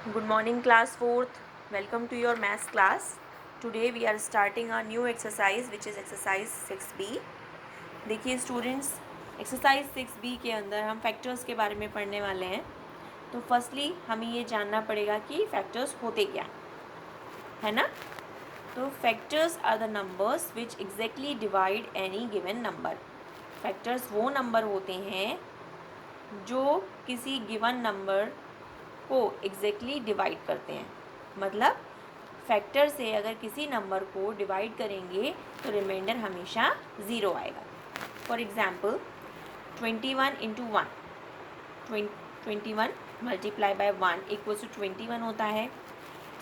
Good morning, class 4th. Welcome to your maths class. Today we are starting a new exercise which is exercise 6b. देखिए students, exercise 6b के अंदर हम factors के बारे में पढ़ने वाले हैं. तो फर्स्टली हमें ये जानना पड़ेगा कि फैक्टर्स होते क्या है ना. तो factors are the numbers which exactly divide any given number. Factors वो नंबर होते हैं जो किसी गिवन नंबर को एग्जैक्टली डिवाइड करते हैं. मतलब फैक्टर से अगर किसी नंबर को डिवाइड करेंगे तो रिमाइंडर हमेशा ज़ीरो आएगा. For example 21 into 1, 21 multiply by 1 equals to 21 होता है.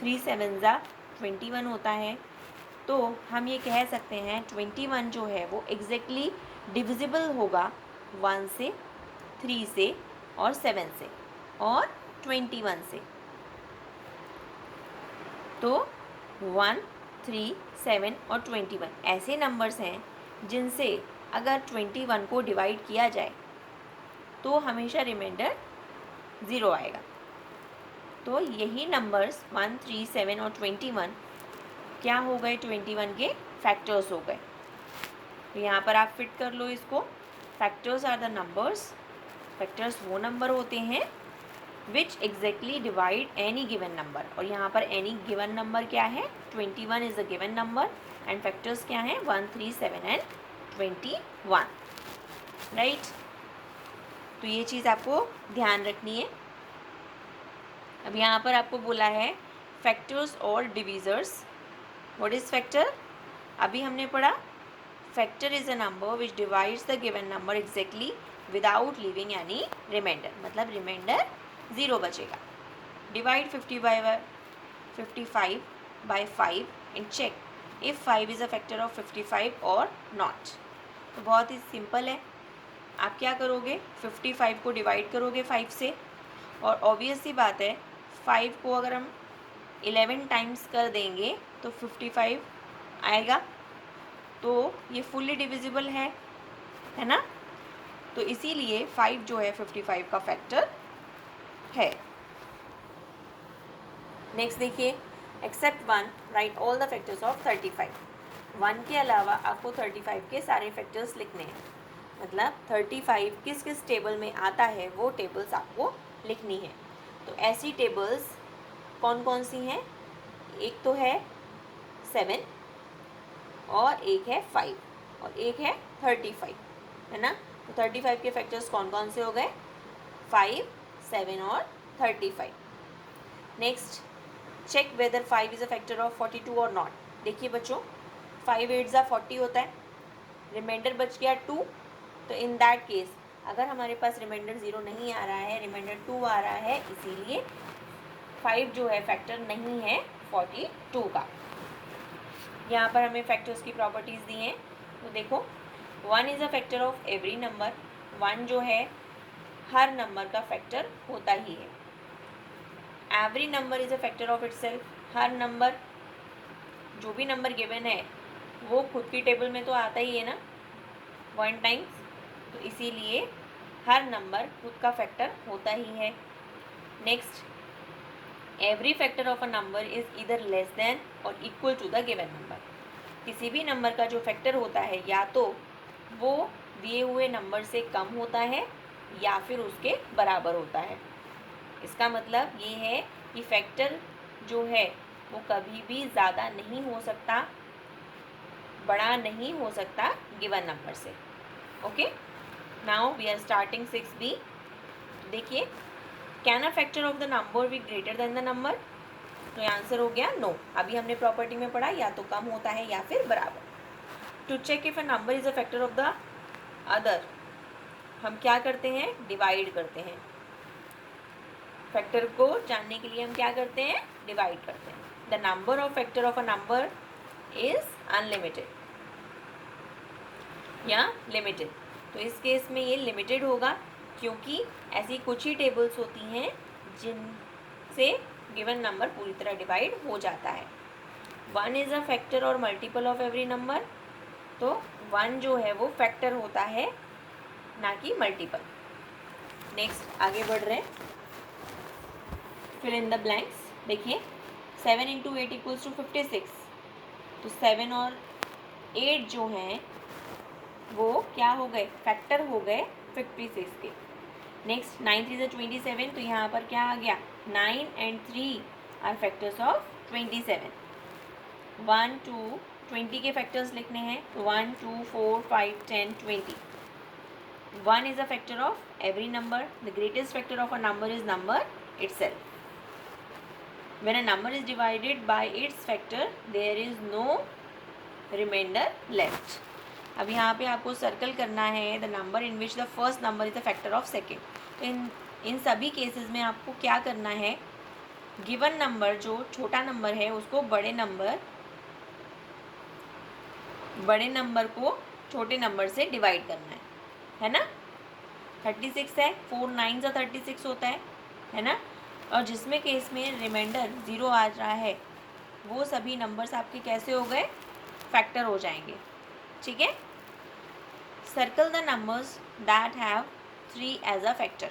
3 7 ज़ा 21 होता है. तो हम ये कह सकते हैं 21 जो है वो एग्जैक्टली डिविजिबल होगा 1 से, 3 से और 7 से और 21 से. तो 1, 3, 7 और 21 ऐसे नंबर्स हैं जिनसे अगर 21 को डिवाइड किया जाए तो हमेशा रिमाइंडर ज़ीरो आएगा. तो यही नंबर्स 1, 3, 7 और 21 क्या हो गए, 21 के फैक्टर्स हो गए. तो यहाँ पर आप फिट कर लो इसको. Factors are the numbers. Factors वो नंबर होते हैं which exactly divide any given number. और यहाँ पर एनी गिवन नंबर क्या है, 21 is a given number and factors क्या हैं 1, 3, 7 एंड 21. राइट. तो ये चीज़ आपको ध्यान रखनी है. अब यहाँ पर आपको बोला है फैक्टर्स और डिविजर्स. What is factor? अभी हमने पढ़ा factor is a number which divides the given number exactly without leaving any reminder. मतलब रिमाइंडर ज़ीरो बचेगा. Divide 55 by 5 and check if 5 is a factor of 55 or not. तो बहुत ही simple है. आप क्या करोगे, 55 को डिवाइड करोगे 5 से और ऑब्वियस सी बात है 5 को अगर हम 11 टाइम्स कर देंगे तो 55 आएगा. तो ये फुल्ली डिविजिबल है ना. तो इसीलिए 5 जो है 55 का फैक्टर है. नेक्स्ट देखिए, except 1 right all the factors of 35. 1 के अलावा आपको 35 के सारे फैक्टर्स लिखने हैं. मतलब 35 किस किस टेबल में आता है वो टेबल्स आपको लिखनी है. तो ऐसी टेबल्स कौन कौन सी हैं, एक तो है 7 और एक है 5 और एक है 35 है ना. तो 35 के फैक्टर्स कौन कौन से हो गए, 5, 7 और 35. Next, check whether 5 is a factor of 42 और नॉट. देखिए बच्चों, 5 8 ज़ा 40 होता है, रिमाइंडर बच गया 2. तो इन दैट केस अगर हमारे पास रिमाइंडर ज़ीरो नहीं आ रहा है, रिमाइंडर 2 आ रहा है, इसीलिए 5 जो है फैक्टर नहीं है 42 का. यहाँ पर हमें फैक्टर्स की प्रॉपर्टीज़ दी हैं. तो देखो 1 is a factor of every number. 1 जो है हर नंबर का फैक्टर होता ही है. Every number is a factor of itself. Her number, जो भी नंबर गिवन है वो खुद की टेबल में तो आता ही है ना 1 टाइम्स. तो इसीलिए हर नंबर खुद का फैक्टर होता ही है. Next, every factor of a number is either less than और equal to the given number. किसी भी नंबर का जो फैक्टर होता है या तो वो दिए हुए नंबर से कम होता है या फिर उसके बराबर होता है. इसका मतलब ये है कि फैक्टर जो है वो कभी भी ज़्यादा नहीं हो सकता, बड़ा नहीं हो सकता गिवन नंबर से. Okay, now we are starting 6b. देखिए, can a factor of the number be greater than the number. तो आंसर हो गया नो. अभी हमने प्रॉपर्टी में पढ़ा या तो कम होता है या फिर बराबर. To check if a number is a factor of the other, हम क्या करते हैं, डिवाइड करते हैं. फैक्टर को जानने के लिए हम क्या करते हैं, डिवाइड करते हैं. The number of factor of a number is unlimited या लिमिटेड. तो इस केस में ये लिमिटेड होगा क्योंकि ऐसी कुछ ही टेबल्स होती हैं जिनसे गिवन नंबर पूरी तरह डिवाइड हो जाता है. 1 इज़ अ फैक्टर और मल्टीपल ऑफ एवरी नंबर. तो 1 जो है वो फैक्टर होता है ना कि मल्टीपल. नेक्स्ट आगे बढ़ रहे हैं. Fill in the blanks. देखिए 7 इंटू 8 इक्वल्स टू 56, तो 7 और 8 जो हैं वो क्या हो गए, फैक्टर हो गए 56 के। नेक्स्ट 9 3 ज़ा 27, तो यहाँ पर क्या आ गया, 9 एंड 3 आर फैक्टर्स ऑफ 27। 1 2 20 के फैक्टर्स लिखने हैं, 1 2 4 5 10 20। 1 is a factor of every number. The greatest factor of a number is number itself. When a number is divided by its factor, there is no remainder left. अब यहाँ पे आपको circle करना है the number in which the first number is the factor of second. तो इन सभी cases में आपको क्या करना है, गिवन नंबर जो छोटा नंबर है उसको बड़े नंबर को छोटे नंबर से डिवाइड करना है ना। 36 है, 4 9 ज़ा 36 होता है ना। और जिसमें केस में रिमाइंडर 0 आ रहा है वो सभी नंबर्स आपके कैसे हो गए, फैक्टर हो जाएंगे। ठीक है। Circle the numbers that have 3 as a factor.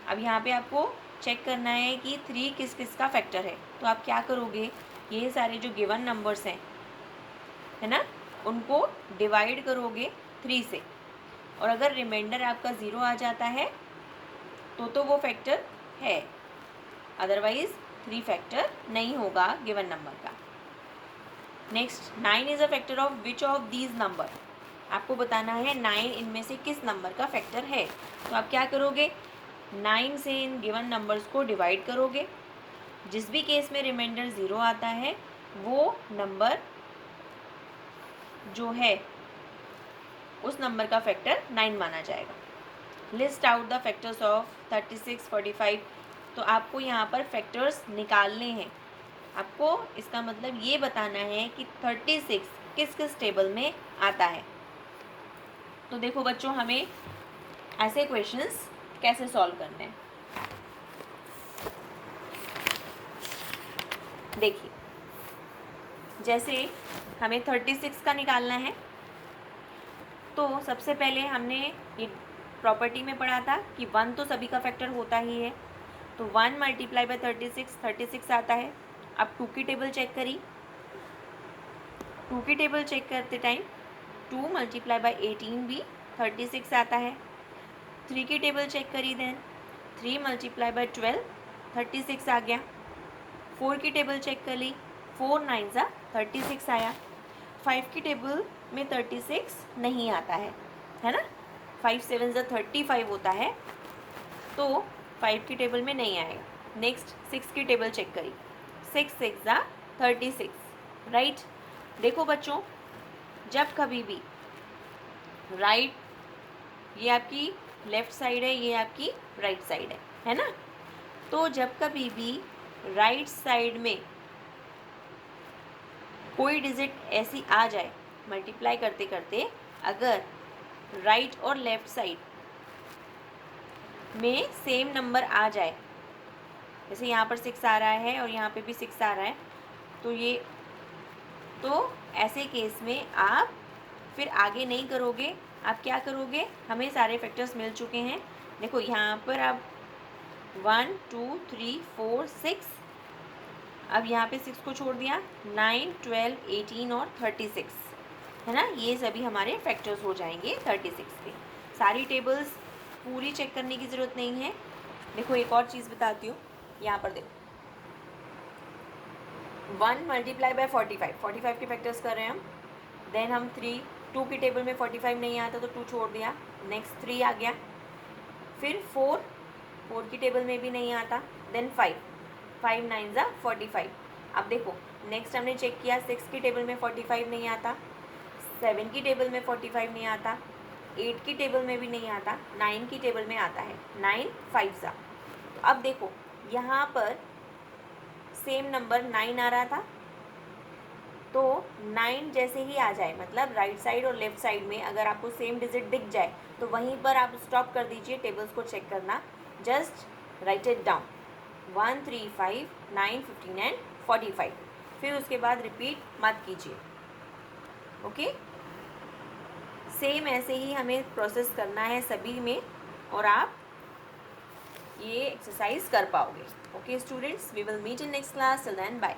अब यहाँ पे आपको चेक करना है कि 3 किस किस का फैक्टर है। तो आप क्या करोगे, ये सारे जो गिवन नंबर्स हैं है ना, उनको डिवाइड करोगे 3 से, और अगर रिमाइंडर आपका 0 आ जाता है तो वो फैक्टर है, अदरवाइज 3 फैक्टर नहीं होगा गिवन नंबर का। Next 9 is a factor of which of these number. आपको बताना है 9 इनमें से किस नंबर का फैक्टर है। तो आप क्या करोगे, 9 से इन गिवन नंबर्स को डिवाइड करोगे। जिस भी केस में रिमाइंडर 0 आता है वो नंबर जो है उस नंबर का फैक्टर 9 माना जाएगा। List out the factors of 36 45। तो आपको यहाँ पर फैक्टर्स निकालने हैं। आपको इसका मतलब ये बताना है कि 36 किस किस टेबल में आता है। तो देखो बच्चों, हमें ऐसे क्वेश्चंस कैसे सॉल्व करने हैं। देखिए, जैसे हमें 36 का निकालना है, तो सबसे पहले हमने ये प्रॉपर्टी में पढ़ा था कि 1 तो सभी का फैक्टर होता ही है। तो 1 मल्टीप्लाई बाय 36 आता है। अब 2 की टेबल चेक करी, 2 की टेबल चेक करते टाइम 2 मल्टीप्लाई बाय 18 भी 36 आता है। 3 की टेबल चेक करी, देन 3 मल्टीप्लाई बाय 12 36 आ गया। 4 की टेबल चेक कर ली, 4 9 ज़ा 36 आया। 5 की टेबल में 36 नहीं आता है ना। 5 7 ज़ा 35 होता है, तो 5 की टेबल में नहीं आएगा। नेक्स्ट 6 की टेबल चेक करी, 6 6 ज़ा 36, राइट। देखो बच्चों, जब कभी भी राइट, ये आपकी लेफ्ट साइड है, ये आपकी राइट साइड है ना। तो जब कभी भी राइट साइड में कोई डिजिट ऐसी आ जाए मल्टीप्लाई करते करते, अगर राइट और लेफ्ट साइड में सेम नंबर आ जाए, जैसे यहाँ पर 6 आ रहा है और यहाँ पे भी 6 आ रहा है, तो ऐसे केस में आप फिर आगे नहीं करोगे। आप क्या करोगे, हमें सारे फैक्टर्स मिल चुके हैं। देखो यहाँ पर आप 1 2 3 4 6, अब यहाँ पे 6 को छोड़ दिया, 9 12 18 और 36 है ना। ये सभी हमारे फैक्टर्स हो जाएंगे 36 के। सारी टेबल्स पूरी चेक करने की ज़रूरत नहीं है। देखो एक और चीज़ बताती हूँ, यहाँ पर देखो 1 मल्टीप्लाई बाय 45 के फैक्टर्स कर रहे हैं हम। देन हम 2 की टेबल में 45 नहीं आता तो 2 छोड़ दिया, नेक्स्ट 3 आ गया। फिर 4 की टेबल में भी नहीं आता, देन 5 9 ज़ा 45। अब देखो नेक्स्ट हमने चेक किया, 6 की टेबल में 45 नहीं आता, 7 की टेबल में 45 नहीं आता, 8 की टेबल में भी नहीं आता, 9 की टेबल में आता है, 9 5 ज़ा। तो अब देखो यहाँ पर सेम नंबर 9 आ रहा था, तो 9 जैसे ही आ जाए, मतलब राइट साइड और लेफ्ट साइड में अगर आपको सेम डिजिट दिख जाए तो वहीं पर आप स्टॉप कर दीजिए टेबल्स को चेक करना। Just right it down, 1 3 5 9 15 and 45। फिर उसके बाद रिपीट मत कीजिए, ओके। सेम ऐसे ही हमें प्रोसेस करना है सभी में, और आप ये एक्सरसाइज कर पाओगे. Okay students, we will meet in next class. Till then bye.